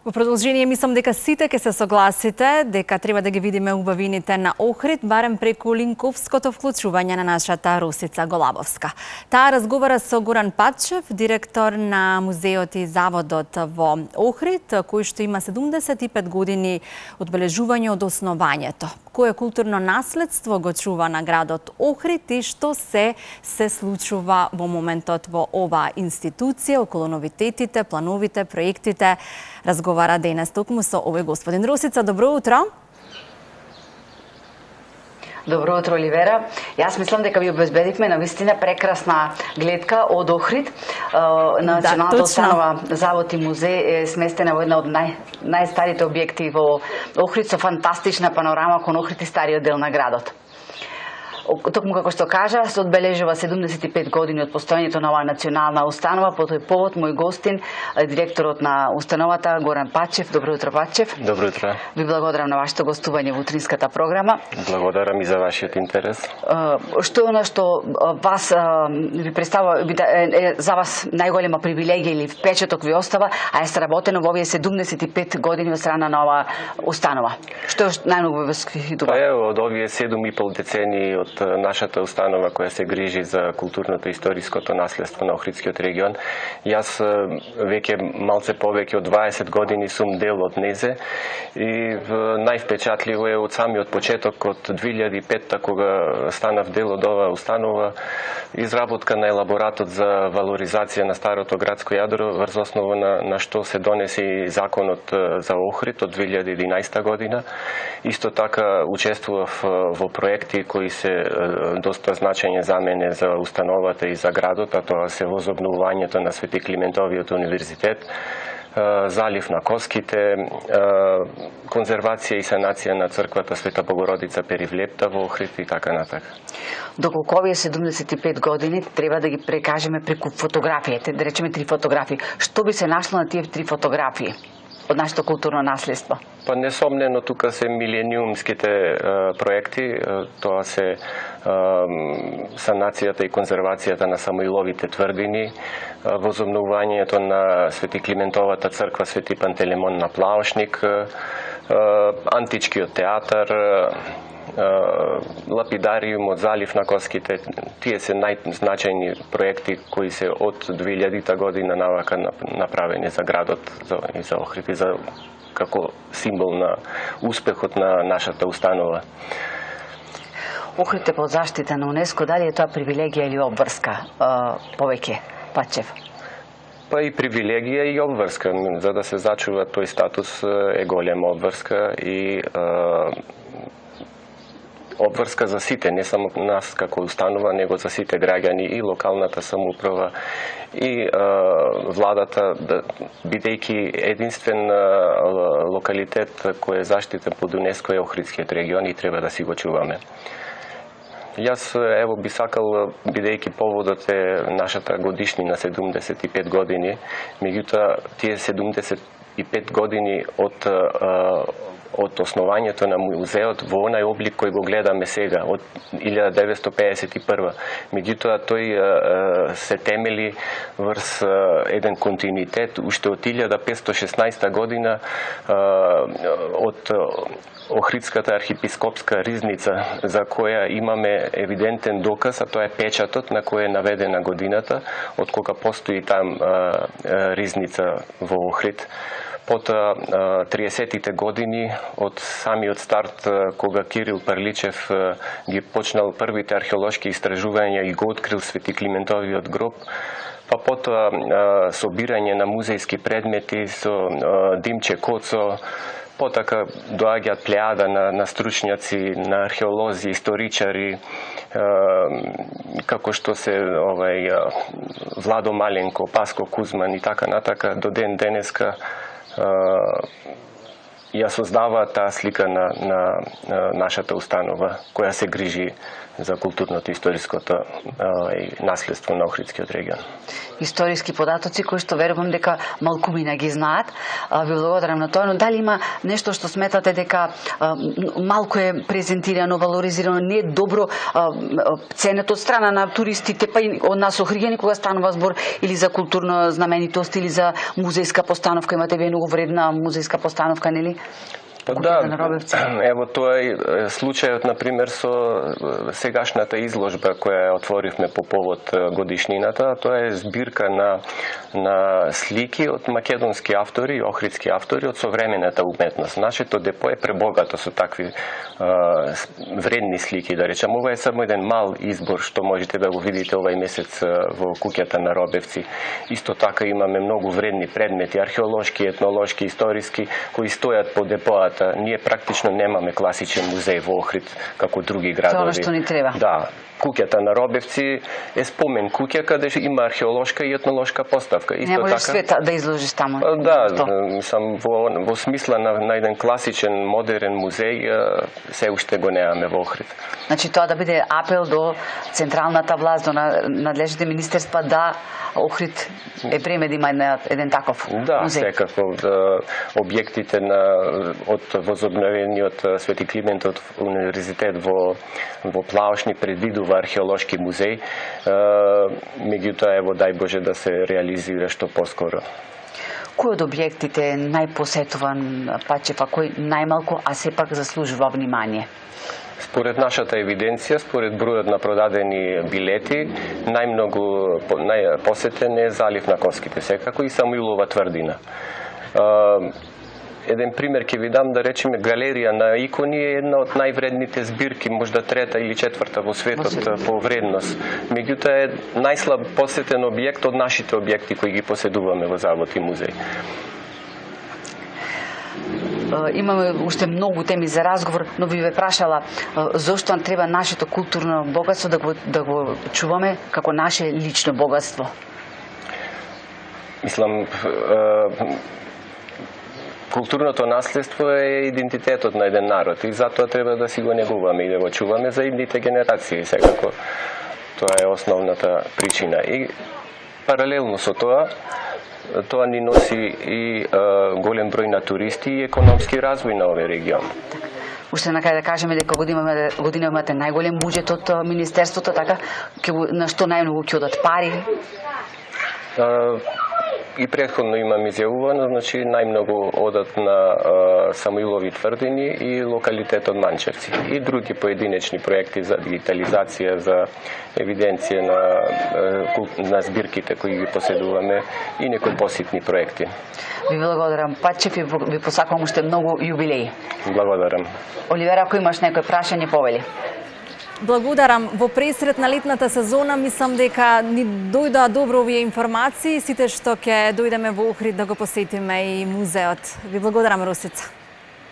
Во продолжение мислам дека сите ќе се согласите дека треба да ги видиме убавините на Охрид, барем преку линковското вклучување на нашата Росица Голабовска. Таа разговара со Горан Патчев, директор на музеот и заводот во Охрид, кој што има 75 години одбележување од основањето. Кое културно наследство го чува на градот Охрид и што се случува во моментот во оваа институција, околу новитетите, плановите, проектите. Разговара денес токму со овој господин. Росица, добро утро. Добро утро, Оливера. Јас мислам дека ви обезбедивме на вистина прекрасна гледка од Охрид. Националната установа Завод и музеј е сместена во една од најстарите објекти во Охрид со фантастична панорама кон Охрид и стариот дел на градот. Токму како што кажа, се одбележува 75 години од постоењето на оваа национална установа. По тој повод мој гостин, директорот на установата Горан Патчев. Добро утро, Патчев. Добро утро. Ви благодарам на вашето гостување во утринската програма. Благодарам и за вашиот интерес. Што е она што вас ви представува за вас најголема привилегија или впечаток ви остава, а е сработено во овие 75 години од страна на оваа установа? Што е најмногу ви восхитува? Од овие 7,5 децении од нашата установа која се грижи за културното и историското наследство на Охридскиот регион. Јас веќе малце повеќе од 20 години сум дел од незе и највпечатливо е од самиот почеток од 2005 кога станав дел од оваа установа, изработка на елаборатот за валоризација на старото градско јадро врз основа на што се донесе и законот за Охрид од 2011 година. Исто така учествував во проекти кои се доста значајни за мене, за установата и за градот, а тоа се возобновувањето на Свети Климентовиот универзитет, залив на коските, конзервација и санација на црквата Света Богородица Перивлепта во Охрид и така натака. Доколку овие 75 години треба да ги прекажеме преку фотографиите, да речеме 3 фотографии. Што би се нашло на тие 3 фотографии од нашето културно наследство? Па несомнено тука се милениумските проекти, тоа се санацијата и конзервацијата на Самоиловите тврдини, возобновувањето на Свети Климентовата црква Свети Пантелеймон на Плаошник, античкиот театар, лапидариумот, залив на коските. Тие се најзначајни проекти кои се од 2000 година навака направени за градот и за Охрид и за како символ на успехот на нашата установа. Охрид е под заштита на УНЕСКО, дали е тоа привилегија или обврска повеќе, Патчев? Па и привилегија и обврска. За да се зачува тој статус е голема обврска и обврска за сите, не само нас како установа, него за сите граѓани и локалната самоуправа и владата, бидејќи единствен локалитет кој е заштитен под УНЕСКО е Охридскиот регион и треба да си го чуваме. Јас ево би сакал, бидејќи поводот е нашата годишнина 75 години, меѓутоа тие 75 години од основањето на музеот во онај облик кој го гледаме сега, од 1951. Меѓутоа тој се темели врз еден континуитет уште од 1516 година од Охридската архиепископска ризница, за која имаме евидентен доказ, а тоа е печатот на кој е наведена годината, од кога постои там ризница во Охрид. Потоа 30-тите години од самиот старт кога Кирил Парличев ги почнал првите археолошки истражувања и го открил Свети Климентовиот гроб, па потоа собирање на музејски предмети со Димче Коцо, потака доаѓаат плејада на стручњаци, на археолози, историчари, како што се Владо Маленко, Паско Кузман и така натака, до ден денеска ја создава таа слика на нашата установа, која се грижи за културното и историското наследство на Охридскиот регион. Историски податоци кои што верувам дека малкумина ги знаат. Ви благодарам на тоа, но дали има нешто што сметате дека малку е презентирано, валоризирано, не е добро ценето од страна на туристите, па и од нас охриѓани кога станува збор или за културна знаменитост или за музејска постановка, имате вие многу вредна музејска постановка, нели? Да, ево тоа е случајот, например, со сегашната изложба која отворивме по повод годишнината. Тоа е збирка на слики од македонски автори и охридски автори од современата уметност. Нашето депо е пребогато со такви вредни слики, да речем. Ова е само еден мал избор што можете да го видите овај месец во куќата на Робевци. Исто така имаме многу вредни предмети, археолошки, етнолошки, историски, кои стојат по депоата. Ние практично немаме класичен музеј во Охрид како други градови. Тоа што ни треба. Да. Куќата на Робевци е спомен куќа каде има археолошка и етнолошка поставка. Исто не можеш света да изложиш таму. Да, мислам во смисла на еден класичен модерен музеј се уште го немаме во Охрид. Значи тоа да биде апел до централната власт, до надлежните министерства да Охрид е време да има еден таков музеј. Да, секако објектите од возобновениот Свети Климентов универзитет во Плаошни предвидува археолошки музеј, меѓутоа ево дај Боже да се реализира што поскоро. Кој од објектите е најпосетуван, Пачев, а кој најмалку, а сепак заслужува внимание? Според нашата евиденција, според бројот на продадени билети, најпосетен е Залив на Коските, секако и Самуилова тврдина. Еден пример ќе ви дам, да речеме, галерија на икони е една од највредните збирки, можда трета или четврта во светот по вредност. Меѓутоа е најслаб посетен објект од нашите објекти кои ги поседуваме во завод и музеј. Имаме уште многу теми за разговор, но ви ве прашала зошто треба нашето културно богатство да го чуваме како наше лично богатство? Мислам, културното наследство е идентитетот на еден народ и затоа треба да си го негуваме и да го чуваме за идните генерации. Секако тоа е основната причина. И паралелно со тоа ни носи и голем број на туристи и економски развој на овој регион. Уште на крај да кажеме дека година имате најголем буџет од министерството, така на што најмногу ќе одат пари? И претходно имам изјавувано, значи најмногу одат на Самуилови тврдини и локалитетот Манчевци и други поединечни проекти за дигитализација, за евиденција на збирките кои ги поседуваме и некои поситни проекти. Ви благодарам, Пачев, и ви посакувам уште многу јубилеи. Благодарам. Оливера, ако имаш некој прашање, повели. Благодарам. Во пресред на летната сезона мислам дека ни дојдоа добро овие информации. Сите што ќе дојдеме во Охрид да го посетиме и музеот. Ви благодарам, Русица.